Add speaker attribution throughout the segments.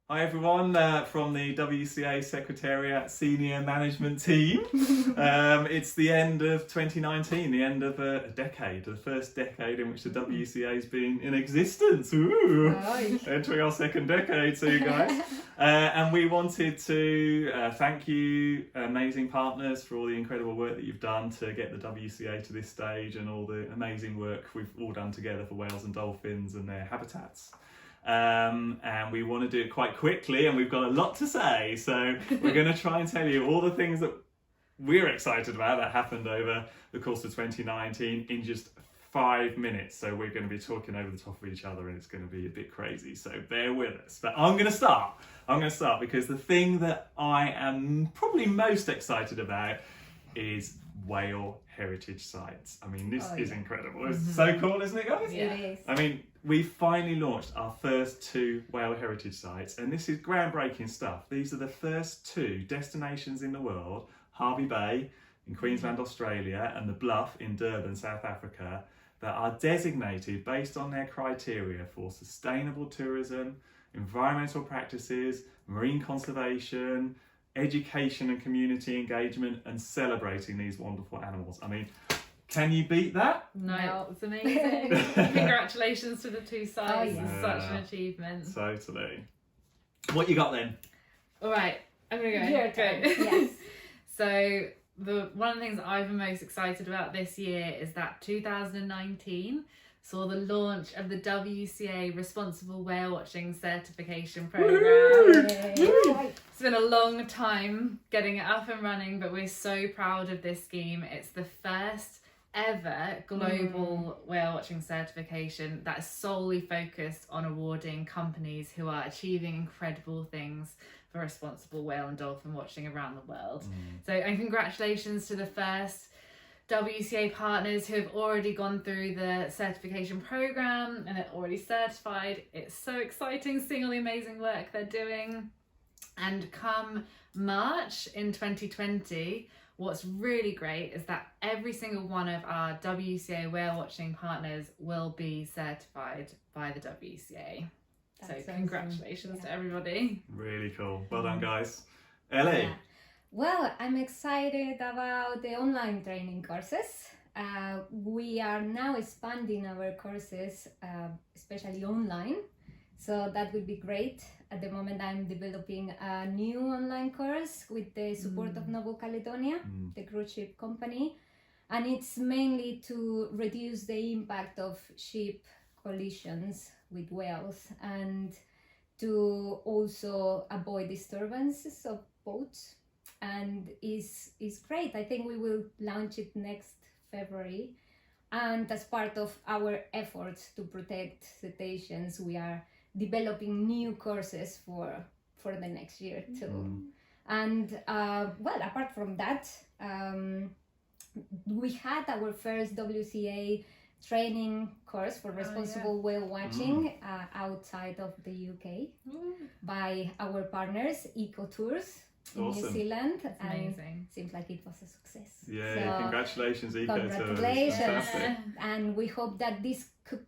Speaker 1: Hi everyone, from the WCA Secretariat Senior Management Team. It's the end of 2019, the end of a decade, the first decade in which the WCA has been in existence. Ooh, entering our second decade, so you guys. And we wanted to thank you, amazing partners, for all the incredible work that you've done to get the WCA to this stage and all the amazing work we've all done together for whales and dolphins and their habitats. And we want to do it quite quickly, and we've got a lot to say, so we're going to try and tell you all the things that we're excited about that happened over the course of 2019 in just 5 minutes. So we're going to be talking over the top of each other, and it's going to be a bit crazy, so bear with us. But I'm going to start because the thing that I am probably most excited about is whale heritage sites. I mean, this is incredible. It's so cool, isn't it, guys?
Speaker 2: Yeah. It is.
Speaker 1: I mean, we finally launched our first 2 whale heritage sites, and this is groundbreaking stuff. These are the first 2 destinations in the world, Hervey Bay in Queensland, Australia, and the Bluff in Durban, South Africa, that are designated based on their criteria for sustainable tourism, environmental practices, marine conservation, education and community engagement, and celebrating these wonderful animals. I mean, can you beat that?
Speaker 3: No, it's amazing. Congratulations to the 2 sites. It's such an achievement.
Speaker 1: Totally. What you got then?
Speaker 3: All right, I'm gonna go.
Speaker 2: Your turn. Yes.
Speaker 3: So one of the things I've been most excited about this year is that 2019 saw the launch of the WCA Responsible Whale Watching Certification Programme. It's been a long time getting it up and running, but we're so proud of this scheme. It's the first ever global whale watching certification that is solely focused on awarding companies who are achieving incredible things for responsible whale and dolphin watching around the world. So, and congratulations to the first WCA partners who have already gone through the certification program and are already certified. It's so exciting seeing all the amazing work they're doing. And come March in 2020, what's really great is that every single one of our WCA whale watching partners will be certified by the WCA.
Speaker 2: That's
Speaker 3: so congratulations to everybody.
Speaker 1: Really cool. Well done, guys. Ellie?
Speaker 2: Yeah. Well, I'm excited about the online training courses. We are now expanding our courses, especially online. So that will be great. At the moment, I'm developing a new online course with the support of Novo Caledonia, the cruise ship company. And it's mainly to reduce the impact of ship collisions with whales and to also avoid disturbances of boats. And is great. I think we will launch it next February. And as part of our efforts to protect cetaceans, we are developing new courses for the next year too. And well, apart from that, we had our first WCA training course for responsible whale watching outside of the UK by our partners, Eco Tours in New Zealand.
Speaker 3: That's
Speaker 2: and
Speaker 3: amazing.
Speaker 2: Seems like it was a success.
Speaker 1: Yeah, so, congratulations, Eco Tours.
Speaker 2: Congratulations. And we hope that this could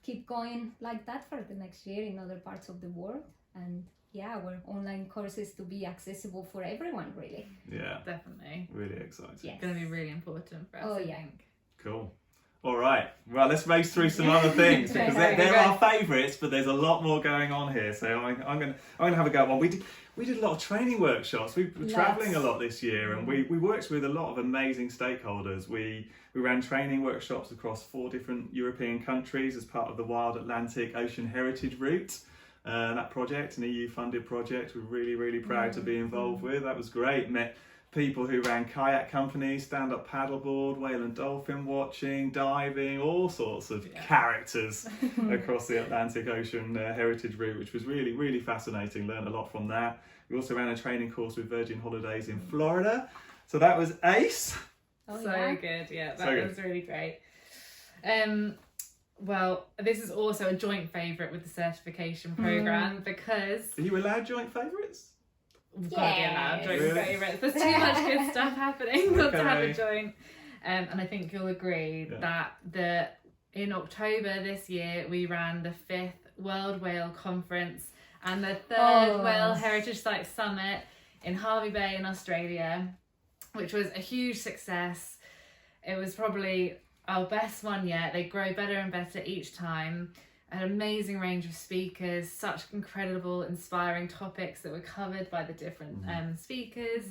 Speaker 2: keep going like that for the next year in other parts of the world, and our online courses to be accessible for everyone, really.
Speaker 1: Yeah,
Speaker 3: definitely.
Speaker 1: Really exciting.
Speaker 3: It's going to be really important for us, I think.
Speaker 1: Cool. All right, well, let's race through some other things because they're our favourites, but there's a lot more going on here. So I'm gonna have a go at one. We did a lot of training workshops. We were travelling a lot this year, and we worked with a lot of amazing stakeholders. We ran training workshops across 4 different European countries as part of the Wild Atlantic Ocean Heritage Route. That project, an EU-funded project, we're really proud to be involved with. That was great. Met people who ran kayak companies, stand-up paddleboard, whale and dolphin watching, diving, all sorts of characters across the Atlantic Ocean Heritage Route, which was really fascinating. Learned a lot from that. We also ran a training course with Virgin Holidays in Florida. So that was ace.
Speaker 3: Good. Yeah, that was really great. Well, this is also a joint favourite with the certification programme because...
Speaker 1: Are you allowed joint favourites?
Speaker 3: We've got to be allowed joint favourites. There's too much good stuff happening not to have a joint. And I think you'll agree that in October this year we ran the 5th World Whale Conference, and the third
Speaker 2: Oh.
Speaker 3: Whale Heritage Site Summit in Hervey Bay in Australia, which was a huge success. It was probably our best one yet. They grow better and better each time. An amazing range of speakers, such incredible, inspiring topics that were covered by the different speakers.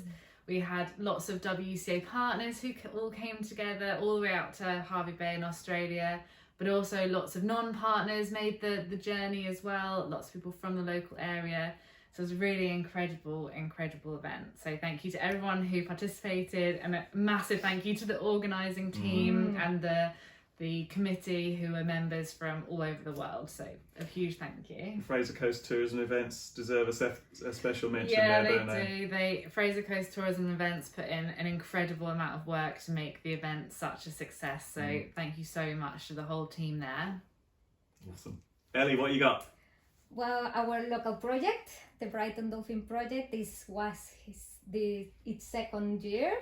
Speaker 3: We had lots of WCA partners who all came together all the way out to Hervey Bay in Australia, but also lots of non-partners made the journey as well, lots of people from the local area. So it was a really incredible event. So thank you to everyone who participated, and a massive thank you to the organising team and the committee who are members from all over the world. So a huge thank you.
Speaker 1: Fraser Coast Tourism Events deserve a special mention
Speaker 3: Yeah,
Speaker 1: there,
Speaker 3: they
Speaker 1: don't
Speaker 3: do. Fraser Coast Tourism Events put in an incredible amount of work to make the event such a success. So thank you so much to the whole team there.
Speaker 1: Awesome. Ellie, what you got?
Speaker 2: Well, our local project, the Brighton Dolphin Project, was its second year,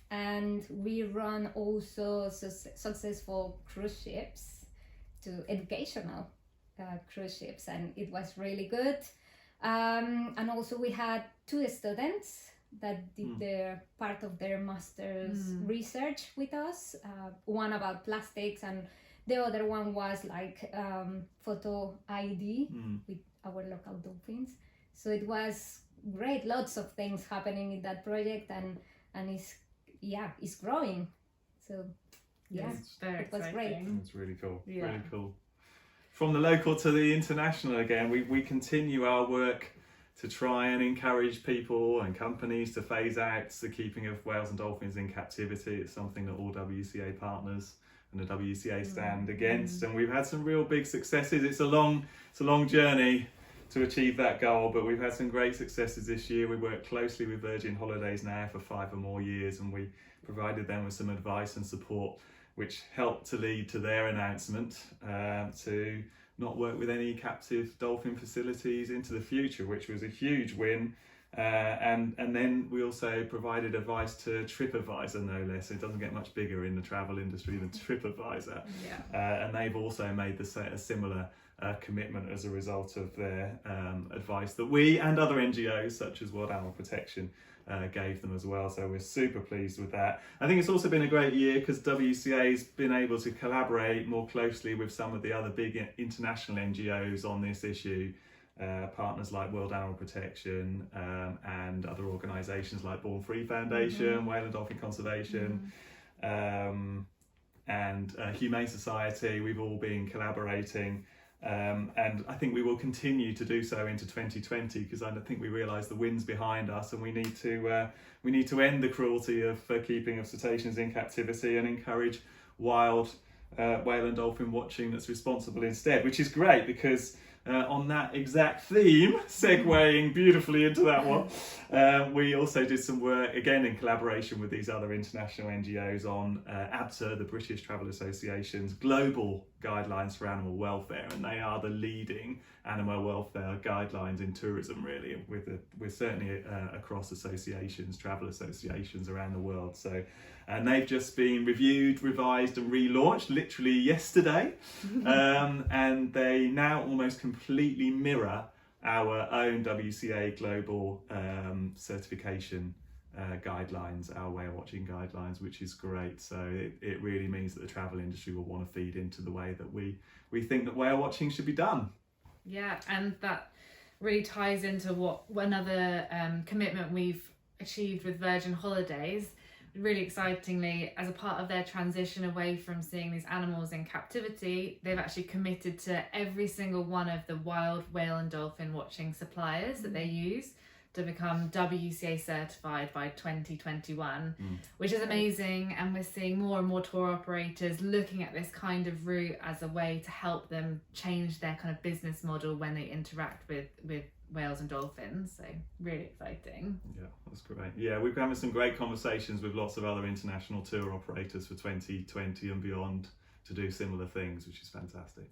Speaker 2: and we run also successful cruise ships, to educational cruise ships, and it was really good. And also we had 2 students that did their part of their master's research with us, one about plastics, and the other one was like photo ID with our local dolphins. So it was great, lots of things happening in that project, and it's growing. So yeah,
Speaker 3: It's very
Speaker 2: it was
Speaker 3: exciting.
Speaker 2: great.
Speaker 1: It's really cool.
Speaker 3: Yeah.
Speaker 1: Really cool. From the local to the international again, we continue our work to try and encourage people and companies to phase out the keeping of whales and dolphins in captivity. It's something that all WCA partners and the WCA stand against, and we've had some real big successes. It's a long journey to achieve that goal, but we've had some great successes this year. We work closely with Virgin Holidays now for 5 or more years, and we provided them with some advice and support which helped to lead to their announcement to not work with any captive dolphin facilities into the future, which was a huge win. And then we also provided advice to TripAdvisor, no less. It doesn't get much bigger in the travel industry than TripAdvisor. And they've also made a similar commitment as a result of their advice that we and other NGOs such as World Animal Protection gave them as well. So we're super pleased with that. I think it's also been a great year because WCA's been able to collaborate more closely with some of the other big international NGOs on this issue. Partners like World Animal Protection and other organisations like Born Free Foundation, Whale and Dolphin Conservation, and Humane Society. We've all been collaborating, and I think we will continue to do so into 2020 because I think we realise the wind's behind us, and we need to end the cruelty of keeping of cetaceans in captivity and encourage wild whale and dolphin watching that's responsible instead, which is great because on that exact theme, segueing beautifully into that one, we also did some work, again in collaboration with these other international NGOs, on ABTA, the British Travel Association's global guidelines for animal welfare, and they are the leading animal welfare guidelines in tourism, really, with certainly across associations, travel associations around the world. So, and they've just been reviewed, revised and relaunched literally yesterday, and they now almost completely mirror our own WCA global certification guidelines, our whale watching guidelines, which is great. So it really means that the travel industry will want to feed into the way that we think that whale watching should be done.
Speaker 3: Yeah, and that really ties into what another commitment we've achieved with Virgin Holidays. Really excitingly, as a part of their transition away from seeing these animals in captivity, they've actually committed to every single one of the wild whale and dolphin watching suppliers that they use to become WCA certified by 2021, which is amazing. And we're seeing more and more tour operators looking at this kind of route as a way to help them change their kind of business model when they interact with whales and dolphins. So really exciting.
Speaker 1: Yeah, that's great. Yeah, we've been having some great conversations with lots of other international tour operators for 2020 and beyond to do similar things, which is fantastic.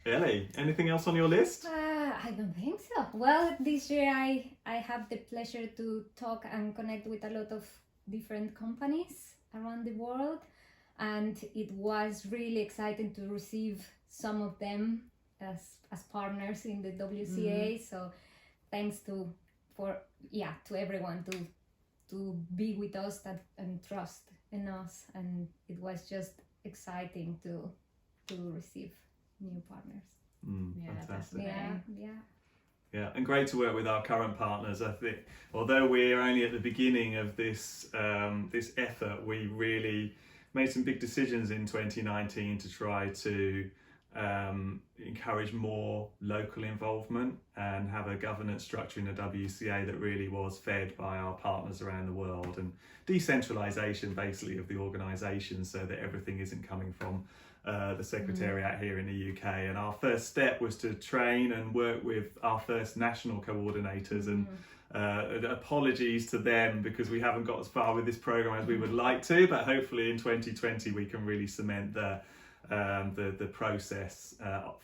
Speaker 1: Ellie, anything else on your list?
Speaker 2: I don't think so. Well, this year I have the pleasure to talk and connect with a lot of different companies around the world, and it was really exciting to receive some of them as partners in the WCA. So thanks to everyone to be with us and trust in us, and it was just exciting to receive new partners.
Speaker 1: Fantastic.
Speaker 2: Yeah.
Speaker 1: And great to work with our current partners. I think, although we're only at the beginning of this this effort, we really made some big decisions in 2019 to try to encourage more local involvement and have a governance structure in the WCA that really was fed by our partners around the world, and decentralisation basically of the organisation, so that everything isn't coming from the Secretariat here in the UK. And our first step was to train and work with our first national coordinators, and apologies to them because we haven't got as far with this programme as we would like to, but hopefully in 2020 we can really cement the process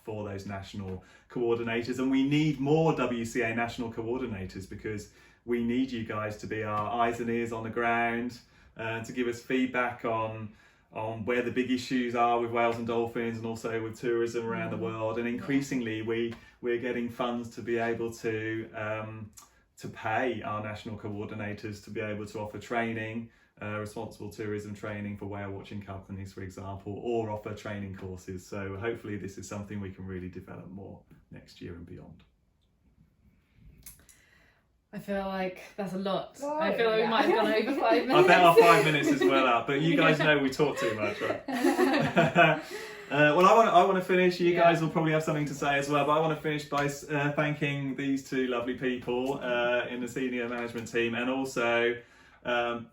Speaker 1: for those national coordinators. And we need more WCA national coordinators because we need you guys to be our eyes and ears on the ground, to give us feedback on where the big issues are with whales and dolphins, and also with tourism around the world. And increasingly we're getting funds to be able to pay our national coordinators to be able to offer training, responsible tourism training for whale watching companies, for example, or offer training courses. So hopefully this is something we can really develop more next year and beyond.
Speaker 3: I feel like that's a lot. I feel like we might have gone over 5 minutes.
Speaker 1: I bet our 5 minutes is well up, but you guys know we talk too much, right? Well, I want to finish. You guys will probably have something to say as well, but I want to finish by thanking these two lovely people in the senior management team, and also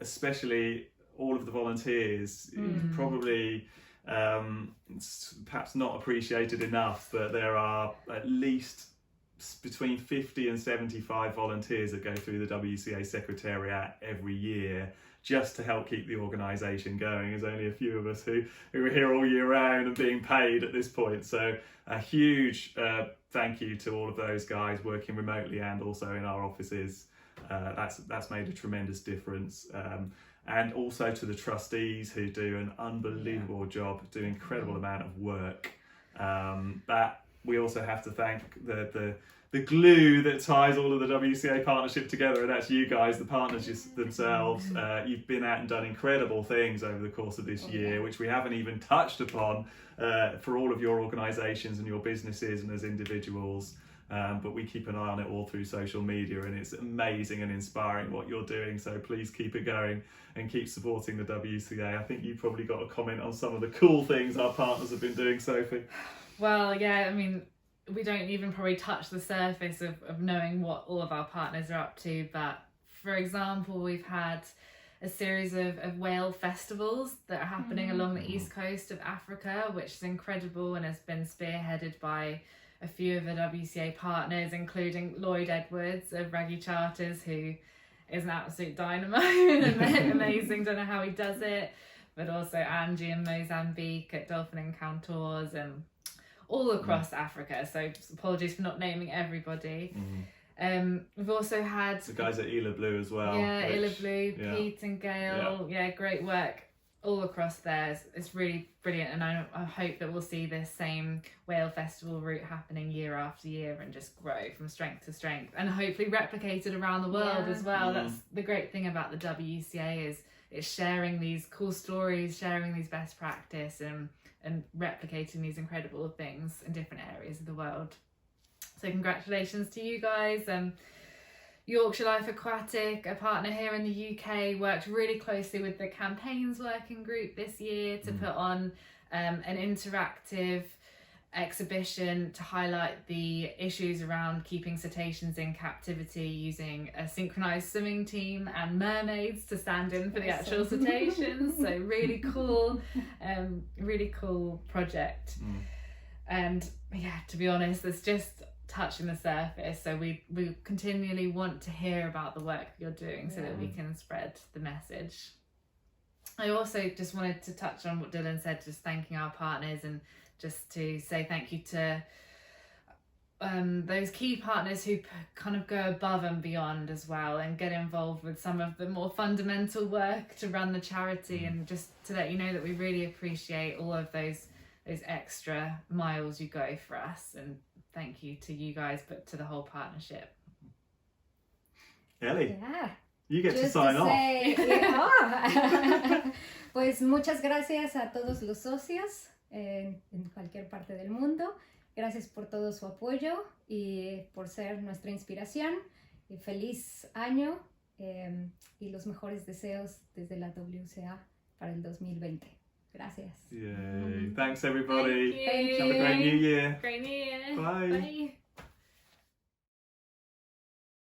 Speaker 1: especially all of the volunteers. Probably perhaps not appreciated enough, but there are at least between 50 and 75 volunteers that go through the WCA Secretariat every year just to help keep the organisation going. There's only a few of us who are here all year round and being paid at this point. So a huge thank you to all of those guys working remotely and also in our offices. That's made a tremendous difference. And also to the trustees who do an unbelievable job, do an incredible amount of work. But we also have to thank the glue that ties all of the WCA partnership together, and that's you guys, the partners themselves. You've been out and done incredible things over the course of this year, which we haven't even touched upon for all of your organisations and your businesses and as individuals. But we keep an eye on it all through social media, and it's amazing and inspiring what you're doing. So please keep it going and keep supporting the WCA. I think you probably got a comment on some of the cool things our partners have been doing, Sophie.
Speaker 3: Well, yeah, I mean, we don't even probably touch the surface of knowing what all of our partners are up to. But for example, we've had a series of whale festivals that are happening along the east coast of Africa, which is incredible and has been spearheaded by a few of the WCA partners, including Lloyd Edwards of Raggy Charters, who is an absolute dynamo and amazing. Don't know how he does it. But also Angie in Mozambique at Dolphin Encounters and all across Africa. So apologies for not naming everybody. We've also had
Speaker 1: the guys at Ila Blue as well.
Speaker 3: Yeah, Ila Blue, Pete and Gail. Yeah, great work all across there. It's really brilliant, and I hope that we'll see this same whale festival route happening year after year and just grow from strength to strength, and hopefully replicated around the world as well. That's the great thing about the WCA, is it's sharing these cool stories, sharing these best practice, and replicating these incredible things in different areas of the world. So congratulations to you guys. Yorkshire Life Aquatic, a partner here in the UK, worked really closely with the campaigns working group this year to put on an interactive exhibition to highlight the issues around keeping cetaceans in captivity, using a synchronized swimming team and mermaids to stand in for the actual cetaceans. So really cool project. And yeah, to be honest, it's just touching the surface. So we continually want to hear about the work you're doing so that we can spread the message. I also just wanted to touch on what Dylan said, just thanking our partners, and just to say thank you to those key partners who kind of go above and beyond as well and get involved with some of the more fundamental work to run the charity, and just to let you know that we really appreciate all of those those extra miles you go for us, and thank you to you guys, but to the whole partnership.
Speaker 1: Ellie,
Speaker 2: Yeah.
Speaker 1: you get to
Speaker 2: Just
Speaker 1: sign off.
Speaker 2: Pues muchas gracias a todos los socios en cualquier parte del mundo. Gracias por todo su apoyo y por ser nuestra inspiración. Y feliz año y los mejores deseos desde la WCA para el 2020. Gracias.
Speaker 1: Yay. Thanks everybody.
Speaker 3: Thank you.
Speaker 1: Have a great new year.
Speaker 3: Great New Year.
Speaker 1: Bye.
Speaker 3: Bye.